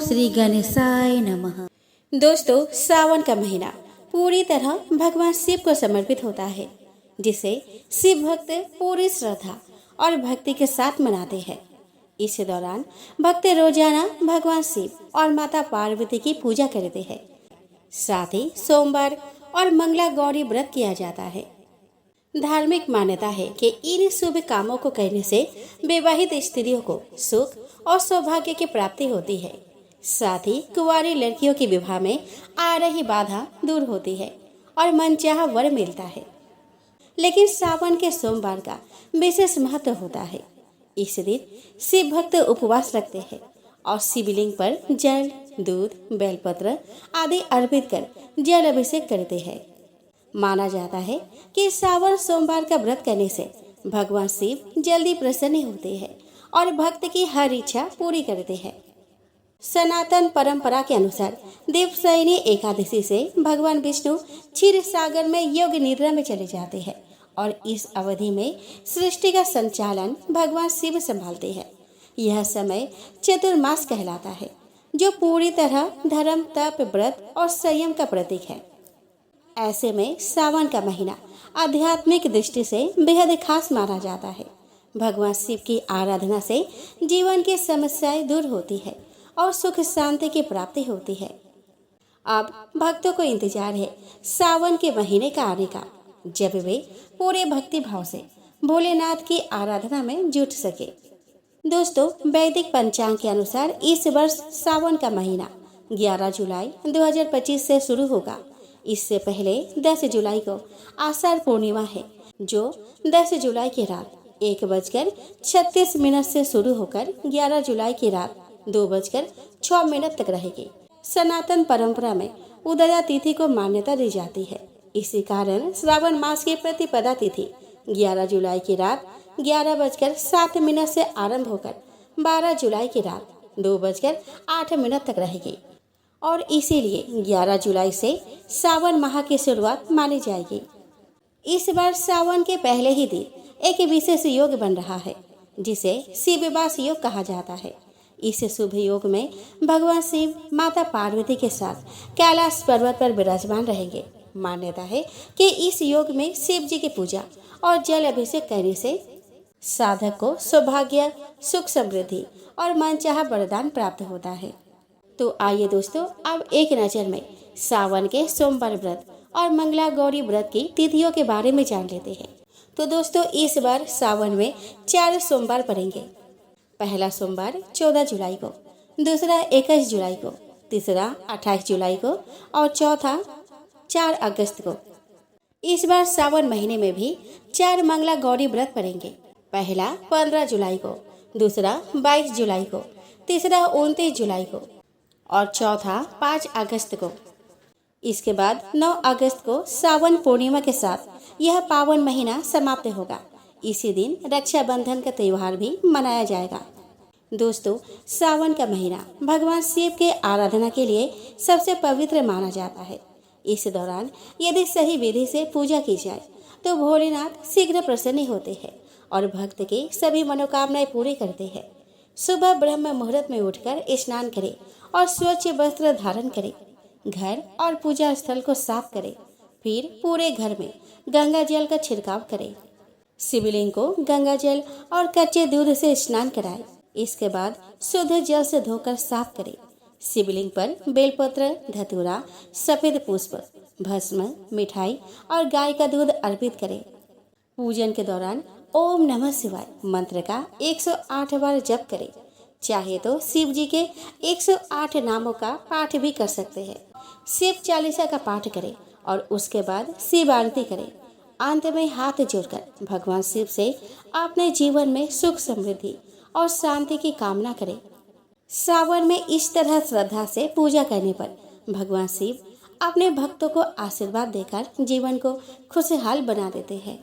श्री गणेशाय नमः। दोस्तों, सावन का महीना पूरी तरह भगवान शिव को समर्पित होता है, जिसे शिव भक्त पूरी श्रद्धा और भक्ति के साथ मनाते हैं। इस दौरान भक्त रोजाना भगवान शिव और माता पार्वती की पूजा करते हैं। साथ ही सोमवार और मंगला गौरी व्रत किया जाता है। धार्मिक मान्यता है कि इन शुभ कामों को करने से विवाहित स्त्रियों को सुख और सौभाग्य की प्राप्ति होती है। साथ ही कुंवारी लड़कियों के विवाह में आ रही बाधा दूर होती है और मनचाहा वर मिलता है। लेकिन सावन के सोमवार का विशेष महत्व होता है। इस दिन शिव भक्त उपवास रखते हैं और शिवलिंग पर जल, दूध, बेलपत्र आदि अर्पित कर जल अभिषेक करते हैं। माना जाता है कि सावन सोमवार का व्रत करने से भगवान शिव जल्दी प्रसन्न होते हैं और भक्त की हर इच्छा पूरी करते हैं। सनातन परंपरा के अनुसार देवशयनी एकादशी से भगवान विष्णु क्षीर सागर में योग निद्रा में चले जाते हैं और इस अवधि में सृष्टि का संचालन भगवान शिव संभालते हैं। यह समय चतुर्मास कहलाता है, जो पूरी तरह धर्म, तप, व्रत और संयम का प्रतीक है। ऐसे में सावन का महीना आध्यात्मिक दृष्टि से बेहद खास माना जाता है। भगवान शिव की आराधना से जीवन की समस्याएं दूर होती है और सुख शांति की प्राप्ति होती है। अब भक्तों को इंतजार है सावन के महीने का आने का, जब वे पूरे भक्ति भाव से भोलेनाथ की आराधना में जुट सके। दोस्तों, वैदिक पंचांग के अनुसार इस वर्ष सावन का महीना 11 जुलाई 2025 से शुरू होगा। इससे पहले 10 जुलाई को आषाढ़ पूर्णिमा है, जो 10 जुलाई की रात 1:36 से शुरू होकर 11 जुलाई की रात 2:06 तक रहेगी। सनातन परंपरा में उदया तिथि को मान्यता दी जाती है। इसी कारण श्रावण मास की प्रतिपदा तिथि 11 जुलाई की रात 11:07 से आरंभ होकर 12 जुलाई की रात 2:08 तक रहेगी और इसीलिए 11 जुलाई से सावन माह की शुरुआत मानी जाएगी। इस बार सावन के पहले ही दिन एक विशेष योग बन रहा है, जिसे शिववास योग कहा जाता है। इस शुभ योग में भगवान शिव माता पार्वती के साथ कैलाश पर्वत पर विराजमान रहेंगे। मान्यता है कि इस योग में शिव जी की पूजा और जल अभिषेक करने से साधक को सौभाग्य, सुख, समृद्धि और मनचाहा वरदान प्राप्त होता है। तो आइए दोस्तों, अब एक नज़र में सावन के सोमवार व्रत और मंगला गौरी व्रत की तिथियों के बारे में जान लेते हैं। तो दोस्तों, इस बार सावन में 4 सोमवार पड़ेंगे। पहला सोमवार 14 जुलाई को, दूसरा 21 जुलाई को, तीसरा 28 जुलाई को और चौथा 4 अगस्त को। इस बार सावन महीने में भी 4 मंगला गौरी व्रत पड़ेंगे। पहला 15 जुलाई को, दूसरा 22 जुलाई को, तीसरा 29 जुलाई को और चौथा 5 अगस्त को। इसके बाद 9 अगस्त को सावन पूर्णिमा के साथ यह पावन महीना समाप्त होगा। इसी दिन रक्षाबंधन का त्योहार भी मनाया जाएगा। दोस्तों, सावन का महीना भगवान शिव के आराधना के लिए सबसे पवित्र माना जाता है। इस दौरान यदि सही विधि से पूजा की जाए तो भोलेनाथ शीघ्र प्रसन्न होते हैं और भक्त की सभी मनोकामनाएं पूरी करते हैं। सुबह ब्रह्म मुहूर्त में उठकर स्नान करें और स्वच्छ वस्त्र धारण करें। घर और पूजा स्थल को साफ करें। फिर पूरे घर में गंगा जल का छिड़काव करें। शिवलिंग को गंगा जल और कच्चे दूध से स्नान कराएं। इसके बाद शुद्ध जल से धोकर साफ करें। शिवलिंग पर बेलपत्र, धतूरा, सफेद पुष्प, भस्म, मिठाई और गाय का दूध अर्पित करें। पूजन के दौरान ओम नमः शिवाय मंत्र का 108 बार जप करें। चाहे तो शिव जी के 108 नामों का पाठ भी कर सकते हैं। शिव चालीसा का पाठ करें और उसके बाद शिव आरती करें। अंत में हाथ जोड़कर भगवान शिव से अपने जीवन में सुख, समृद्धि और शांति की कामना करें। सावन में इस तरह श्रद्धा से पूजा करने पर भगवान शिव अपने भक्तों को आशीर्वाद देकर जीवन को खुशहाल बना देते हैं।